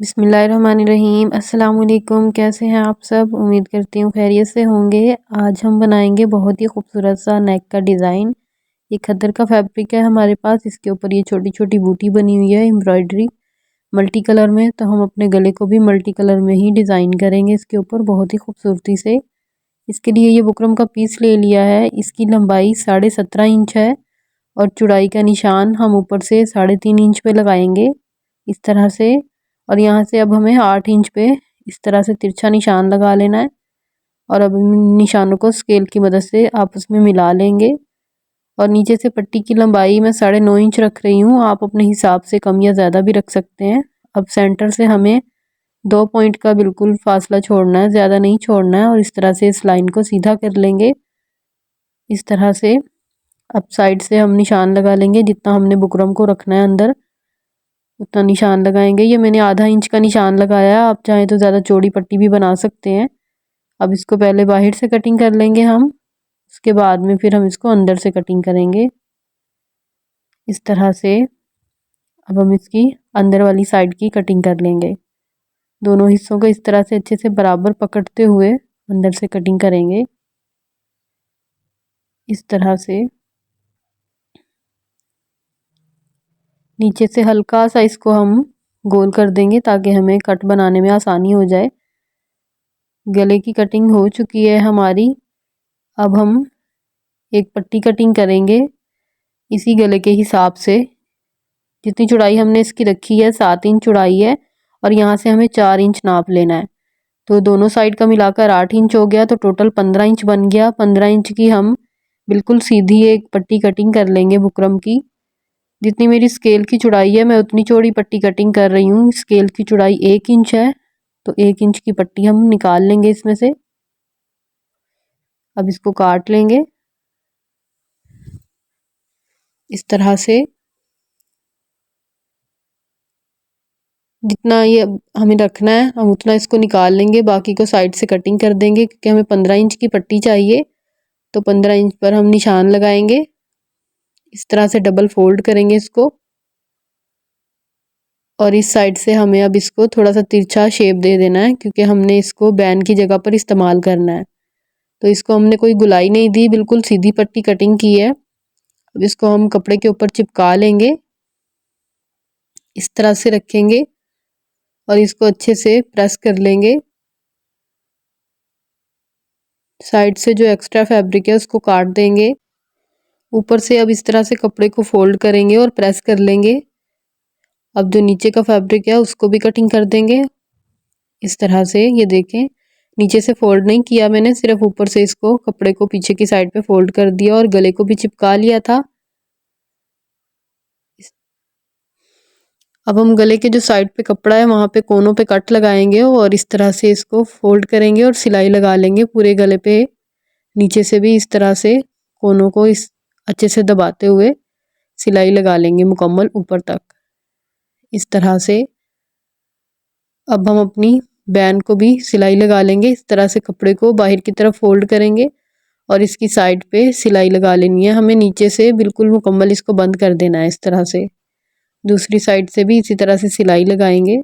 बिस्मिल्लाहिर्रहमानिर्रहीम। अस्सलाम वालेकुम। कैसे हैं आप सब? उम्मीद करती हूँ खैरियत से होंगे। आज हम बनाएंगे बहुत ही खूबसूरत सा नेक का डिज़ाइन। ये खद्दर का फैब्रिक है हमारे पास। इसके ऊपर ये छोटी छोटी बूटी बनी हुई है एम्ब्रॉयडरी मल्टी कलर में। तो हम अपने गले को भी मल्टी कलर में ही डिज़ाइन करेंगे इसके ऊपर बहुत ही खूबसूरती से। इसके लिए ये बुकरम का पीस ले लिया है। इसकी लंबाई 17.5 इंच है और चौड़ाई का निशान हम ऊपर से 3.5 इंच पे लगाएंगे इस तरह से। और यहाँ से अब हमें 8 इंच पे इस तरह से तिरछा निशान लगा लेना है। और अब निशानों को स्केल की मदद से आपस में मिला लेंगे। और नीचे से पट्टी की लंबाई मैं 9.5 इंच रख रही हूँ। आप अपने हिसाब से कम या ज़्यादा भी रख सकते हैं। अब सेंटर से हमें 2 पॉइंट का बिल्कुल फासला छोड़ना है, ज़्यादा नहीं छोड़ना है। और इस तरह से इस लाइन को सीधा कर लेंगे इस तरह से। अब साइड से हम निशान लगा लेंगे, जितना हमने बुकरम को रखना है अंदर उतना निशान लगाएंगे। ये मैंने आधा इंच का निशान लगाया है, आप चाहें तो ज़्यादा चौड़ी पट्टी भी बना सकते हैं। अब इसको पहले बाहर से कटिंग कर लेंगे हम, उसके बाद में फिर हम इसको अंदर से कटिंग करेंगे इस तरह से। अब हम इसकी अंदर वाली साइड की कटिंग कर लेंगे। दोनों हिस्सों को इस तरह से अच्छे से बराबर पकड़ते हुए अंदर से कटिंग करेंगे इस तरह से। नीचे से हल्का सा इसको हम गोल कर देंगे ताकि हमें कट बनाने में आसानी हो जाए। गले की कटिंग हो चुकी है हमारी। अब हम एक पट्टी कटिंग करेंगे इसी गले के हिसाब से। जितनी चौड़ाई हमने इसकी रखी है 7 इंच चौड़ाई है और यहाँ से हमें 4 इंच नाप लेना है। तो दोनों साइड का मिलाकर 8 इंच हो गया, तो टोटल 15 इंच बन गया। 15 इंच की हम बिल्कुल सीधी एक पट्टी कटिंग कर लेंगे बुकरम की। जितनी मेरी स्केल की चौड़ाई है मैं उतनी चौड़ी पट्टी कटिंग कर रही हूँ। स्केल की चौड़ाई 1 इंच है, तो 1 इंच की पट्टी हम निकाल लेंगे इसमें से। अब इसको काट लेंगे इस तरह से। जितना ये हमें रखना है हम उतना इसको निकाल लेंगे, बाकी को साइड से कटिंग कर देंगे क्योंकि हमें 15 इंच की पट्टी चाहिए। तो 15 इंच पर हम निशान लगाएंगे इस तरह से, डबल फोल्ड करेंगे इसको। और इस साइड से हमें अब इसको थोड़ा सा तिरछा शेप दे देना है क्योंकि हमने इसको बैन की जगह पर इस्तेमाल करना है। तो इसको हमने कोई गुलाई नहीं दी, बिल्कुल सीधी पट्टी कटिंग की है। अब इसको हम कपड़े के ऊपर चिपका लेंगे इस तरह से रखेंगे और इसको अच्छे से प्रेस कर लेंगे। साइड से जो एक्स्ट्रा फैब्रिक है उसको काट देंगे। ऊपर से अब इस तरह से कपड़े को फोल्ड करेंगे और प्रेस कर लेंगे। अब जो नीचे का फैब्रिक है उसको भी कटिंग कर देंगे इस तरह से। ये देखें, नीचे से फोल्ड नहीं किया मैंने, सिर्फ ऊपर से इसको कपड़े को पीछे की साइड पे फोल्ड कर दिया और गले को भी चिपका लिया था। अब हम गले के जो साइड पे कपड़ा है वहाँ पे कोनों पे कट लगाएंगे और इस तरह से इसको फोल्ड करेंगे और सिलाई लगा लेंगे पूरे गले पे। नीचे से भी इस तरह से कोनों को इस अच्छे से दबाते हुए सिलाई लगा लेंगे मुकम्मल ऊपर तक इस तरह से। अब हम अपनी बैन को भी सिलाई लगा लेंगे इस तरह से। कपड़े को बाहर की तरफ फोल्ड करेंगे और इसकी साइड पे सिलाई लगा लेनी है हमें। नीचे से बिल्कुल मुकम्मल इसको बंद कर देना है इस तरह से। दूसरी साइड से भी इसी तरह से सिलाई लगाएंगे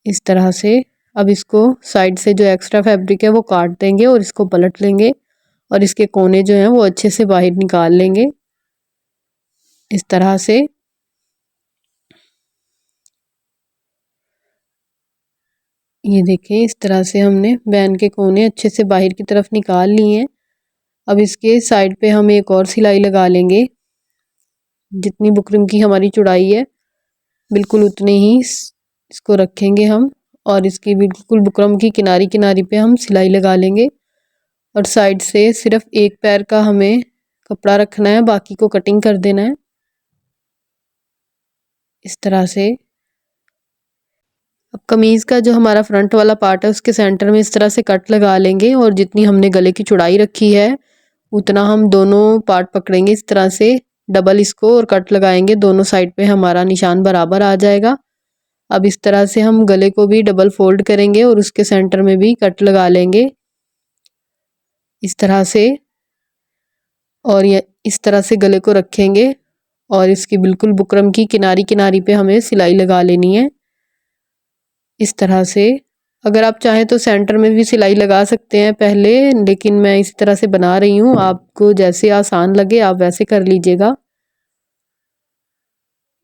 इस तरह से। अब इसको साइड से जो एक्स्ट्रा फैब्रिक है वो काट देंगे और इसको पलट लेंगे और इसके कोने जो हैं वो अच्छे से बाहर निकाल लेंगे इस तरह से। ये देखें, इस तरह से हमने बैन के कोने अच्छे से बाहर की तरफ निकाल लिए हैं। अब इसके साइड पे हम एक और सिलाई लगा लेंगे। जितनी बुकरम की हमारी चौड़ाई है बिल्कुल उतने ही इसको रखेंगे हम और इसकी बिल्कुल बुकरम की किनारी किनारी पे हम सिलाई लगा लेंगे। और साइड से सिर्फ एक पैर का हमें कपड़ा रखना है, बाकी को कटिंग कर देना है इस तरह से। अब कमीज़ का जो हमारा फ्रंट वाला पार्ट है उसके सेंटर में इस तरह से कट लगा लेंगे और जितनी हमने गले की चौड़ाई रखी है उतना हम दोनों पार्ट पकड़ेंगे इस तरह से, डबल इसको और कट लगाएंगे। दोनों साइड पे हमारा निशान बराबर आ जाएगा। अब इस तरह से हम गले को भी डबल फोल्ड करेंगे और उसके सेंटर में भी कट लगा लेंगे इस तरह से। और ये इस तरह से गले को रखेंगे और इसकी बिल्कुल बुकरम की किनारी किनारी पे हमें सिलाई लगा लेनी है इस तरह से। अगर आप चाहें तो सेंटर में भी सिलाई लगा सकते हैं पहले, लेकिन मैं इस तरह से बना रही हूँ। आपको जैसे आसान लगे आप वैसे कर लीजिएगा।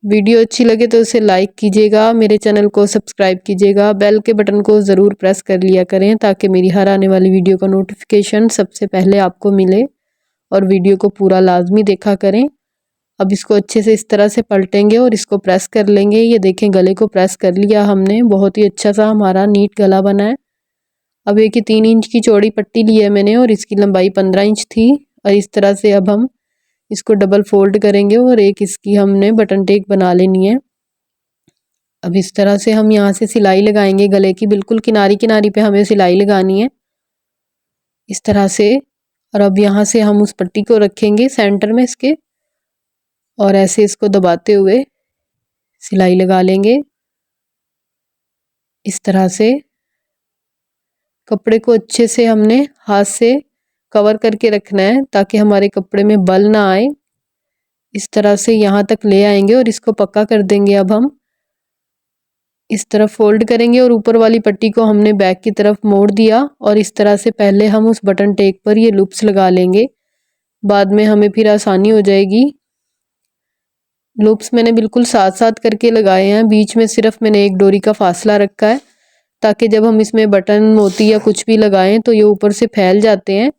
वीडियो अच्छी लगे तो उसे लाइक कीजिएगा, मेरे चैनल को सब्सक्राइब कीजिएगा, बेल के बटन को ज़रूर प्रेस कर लिया करें ताकि मेरी हर आने वाली वीडियो का नोटिफिकेशन सबसे पहले आपको मिले, और वीडियो को पूरा लाजमी देखा करें। अब इसको अच्छे से इस तरह से पलटेंगे और इसको प्रेस कर लेंगे। ये देखें गले को प्रेस कर लिया हमने, बहुत ही अच्छा सा हमारा नीट गला बना है। अब एक 3 इंच की चौड़ी पट्टी ली है मैंने और इसकी लंबाई 15 इंच थी, और इस तरह से अब हम इसको डबल फोल्ड करेंगे और एक इसकी हमने बटन टेक बना लेनी है। अब इस तरह से हम यहाँ से सिलाई लगाएंगे, गले की बिल्कुल किनारी किनारी पे हमें सिलाई लगानी है इस तरह से। और अब यहाँ से हम उस पट्टी को रखेंगे सेंटर में इसके, और ऐसे इसको दबाते हुए सिलाई लगा लेंगे इस तरह से। कपड़े को अच्छे से हमने हाथ से कवर करके रखना है ताकि हमारे कपड़े में बल ना आए। इस तरह से यहाँ तक ले आएंगे और इसको पक्का कर देंगे। अब हम इस तरफ फोल्ड करेंगे और ऊपर वाली पट्टी को हमने बैक की तरफ मोड़ दिया, और इस तरह से पहले हम उस बटन टेक पर ये लूप्स लगा लेंगे, बाद में हमें फिर आसानी हो जाएगी। लूप्स मैंने बिल्कुल साथ साथ करके लगाए हैं, बीच में सिर्फ मैंने एक डोरी का फासला रखा है ताकि जब हम इसमें बटन मोती या कुछ भी लगाएं तो ये ऊपर से फैल जाते हैं,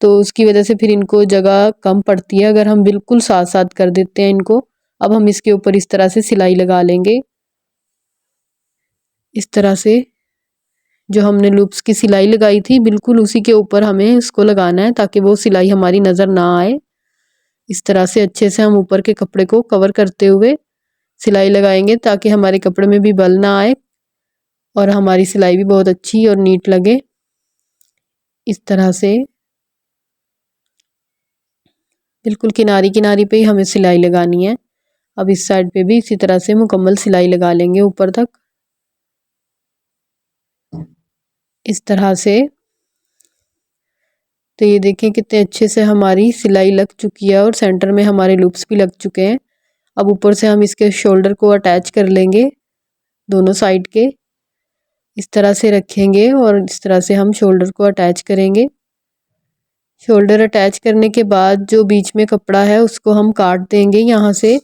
तो उसकी वजह से फिर इनको जगह कम पड़ती है अगर हम बिल्कुल साथ साथ कर देते हैं इनको। अब हम इसके ऊपर इस तरह से सिलाई लगा लेंगे इस तरह से। जो हमने लूप्स की सिलाई लगाई थी बिल्कुल उसी के ऊपर हमें इसको लगाना है ताकि वो सिलाई हमारी नज़र ना आए। इस तरह से अच्छे से हम ऊपर के कपड़े को कवर करते हुए सिलाई लगाएंगे ताकि हमारे कपड़े में भी बल ना आए और हमारी सिलाई भी बहुत अच्छी और नीट लगे इस तरह से। बिल्कुल किनारी किनारी पे ही हमें सिलाई लगानी है। अब इस साइड पे भी इसी तरह से मुकम्मल सिलाई लगा लेंगे ऊपर तक इस तरह से। तो ये देखें कितने अच्छे से हमारी सिलाई लग चुकी है और सेंटर में हमारे लूप्स भी लग चुके हैं। अब ऊपर से हम इसके शोल्डर को अटैच कर लेंगे, दोनों साइड के इस तरह से रखेंगे और इस तरह से हम शोल्डर को अटैच करेंगे। शोल्डर अटैच करने के बाद जो बीच में कपड़ा है उसको हम काट देंगे, यहाँ से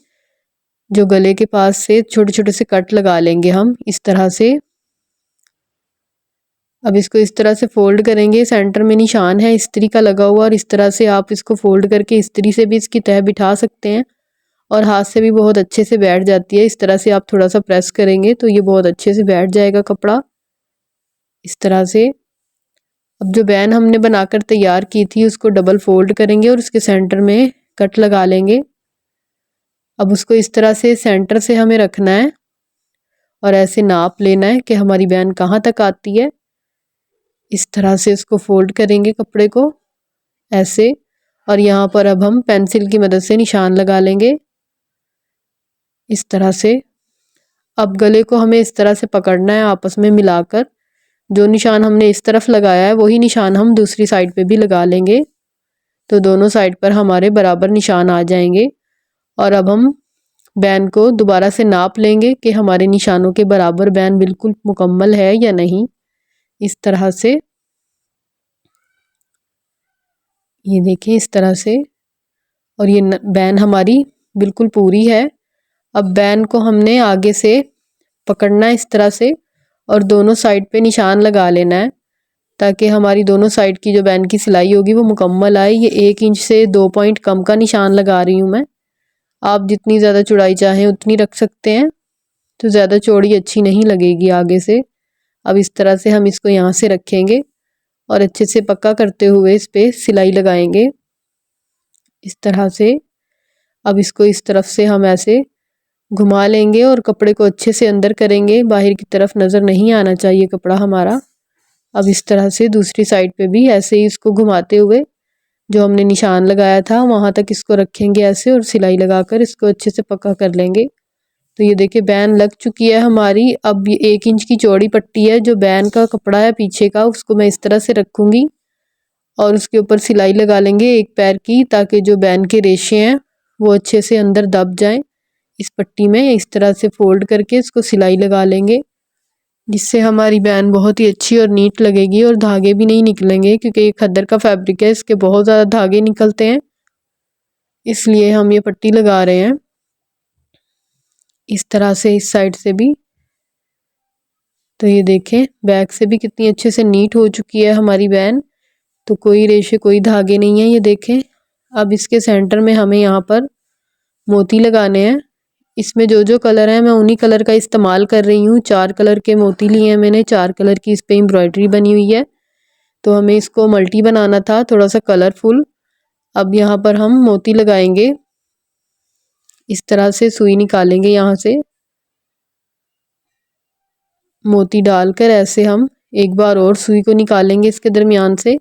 जो गले के पास से छोटे छोटे से कट लगा लेंगे हम इस तरह से। अब इसको इस तरह से फोल्ड करेंगे, सेंटर में निशान है इस्त्री का लगा हुआ, और इस तरह से आप इसको फोल्ड करके इस्त्री से भी इसकी तह बिठा सकते हैं और हाथ से भी बहुत अच्छे से बैठ जाती है। इस तरह से आप थोड़ा सा प्रेस करेंगे तो ये बहुत अच्छे से बैठ जाएगा कपड़ा इस तरह से। अब जो बैन हमने बनाकर तैयार की थी उसको डबल फोल्ड करेंगे और उसके सेंटर में कट लगा लेंगे। अब उसको इस तरह से सेंटर से हमें रखना है और ऐसे नाप लेना है कि हमारी बैन कहाँ तक आती है। इस तरह से इसको फोल्ड करेंगे कपड़े को ऐसे, और यहाँ पर अब हम पेंसिल की मदद से निशान लगा लेंगे इस तरह से। अब गले को हमें इस तरह से पकड़ना है आपस में मिलाकर, जो निशान हमने इस तरफ लगाया है वही निशान हम दूसरी साइड पे भी लगा लेंगे, तो दोनों साइड पर हमारे बराबर निशान आ जाएंगे। और अब हम बैन को दोबारा से नाप लेंगे कि हमारे निशानों के बराबर बैन बिल्कुल मुकम्मल है या नहीं इस तरह से। ये देखिए इस तरह से, और ये बैन हमारी बिल्कुल पूरी है। अब बैन को हमने आगे से पकड़ना है इस तरह से और दोनों साइड पे निशान लगा लेना है ताकि हमारी दोनों साइड की जो बैन की सिलाई होगी वो मुकम्मल आए। ये 1 इंच से 2 पॉइंट कम का निशान लगा रही हूँ मैं, आप जितनी ज़्यादा चौड़ाई चाहें उतनी रख सकते हैं, तो ज़्यादा चौड़ी अच्छी नहीं लगेगी आगे से। अब इस तरह से हम इसको यहाँ से रखेंगे और अच्छे से पक्का करते हुए इस पर सिलाई लगाएंगे इस तरह से। अब इसको इस तरफ से हम ऐसे घुमा लेंगे और कपड़े को अच्छे से अंदर करेंगे, बाहर की तरफ नज़र नहीं आना चाहिए कपड़ा हमारा। अब इस तरह से दूसरी साइड पे भी ऐसे ही इसको घुमाते हुए जो हमने निशान लगाया था वहाँ तक इसको रखेंगे ऐसे, और सिलाई लगाकर इसको अच्छे से पक्का कर लेंगे। तो ये देखिए बैन लग चुकी है हमारी। अब ये 1 इंच की चौड़ी पट्टी है, जो बैन का कपड़ा है पीछे का उसको मैं इस तरह से रखूँगी और उसके ऊपर सिलाई लगा लेंगे एक पैर की, ताकि जो बैन के रेशे हैं वो अच्छे से अंदर दब जाएं इस पट्टी में। इस तरह से फोल्ड करके इसको सिलाई लगा लेंगे, जिससे हमारी बैन बहुत ही अच्छी और नीट लगेगी और धागे भी नहीं निकलेंगे, क्योंकि ये खद्दर का फैब्रिक है, इसके बहुत ज़्यादा धागे निकलते हैं, इसलिए हम ये पट्टी लगा रहे हैं। इस तरह से इस साइड से भी। तो ये देखें बैक से भी कितनी अच्छे से नीट हो चुकी है हमारी बैन, तो कोई रेशे कोई धागे नहीं है, ये देखें। अब इसके सेंटर में हमें यहाँ पर मोती लगाने हैं। इसमें जो जो कलर है मैं उन्हीं कलर का इस्तेमाल कर रही हूँ। 4 कलर के मोती लिए हैं मैंने, 4 कलर की इस पे एम्ब्रॉयडरी बनी हुई है, तो हमें इसको मल्टी बनाना था, थोड़ा सा कलरफुल। अब यहाँ पर हम मोती लगाएंगे, इस तरह से सुई निकालेंगे, यहाँ से मोती डालकर ऐसे हम एक बार और सुई को निकालेंगे इसके दरमियान से,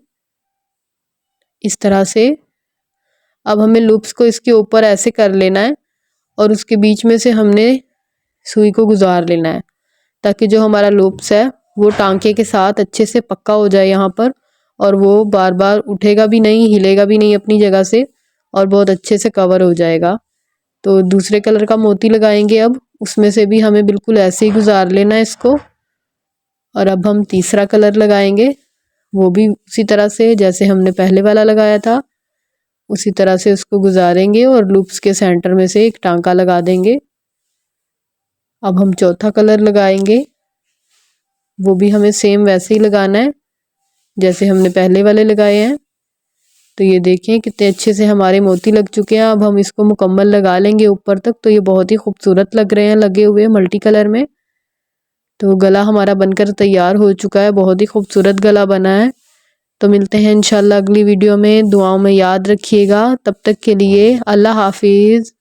इस तरह से। अब हमें लूप्स को इसके ऊपर ऐसे कर लेना है और उसके बीच में से हमने सुई को गुजार लेना है, ताकि जो हमारा लूप्स है वो टांके के साथ अच्छे से पक्का हो जाए यहाँ पर, और वो बार बार उठेगा भी नहीं, हिलेगा भी नहीं अपनी जगह से, और बहुत अच्छे से कवर हो जाएगा। तो दूसरे कलर का मोती लगाएंगे, अब उसमें से भी हमें बिल्कुल ऐसे ही गुजार लेना है इसको। और अब हम तीसरा कलर लगाएंगे, वो भी उसी तरह से जैसे हमने पहले वाला लगाया था, उसी तरह से उसको गुजारेंगे और लूप्स के सेंटर में से एक टांका लगा देंगे। अब हम चौथा कलर लगाएंगे, वो भी हमें सेम वैसे ही लगाना है जैसे हमने पहले वाले लगाए हैं। तो ये देखें कितने अच्छे से हमारे मोती लग चुके हैं। अब हम इसको मुकम्मल लगा लेंगे ऊपर तक, तो ये बहुत ही खूबसूरत लग रहे हैं लगे हुए मल्टी कलर में। तो गला हमारा बनकर तैयार हो चुका है, बहुत ही खूबसूरत गला बना है। तो मिलते हैं इंशाल्लाह अगली वीडियो में, दुआओं में याद रखिएगा। तब तक के लिए अल्लाह हाफिज़।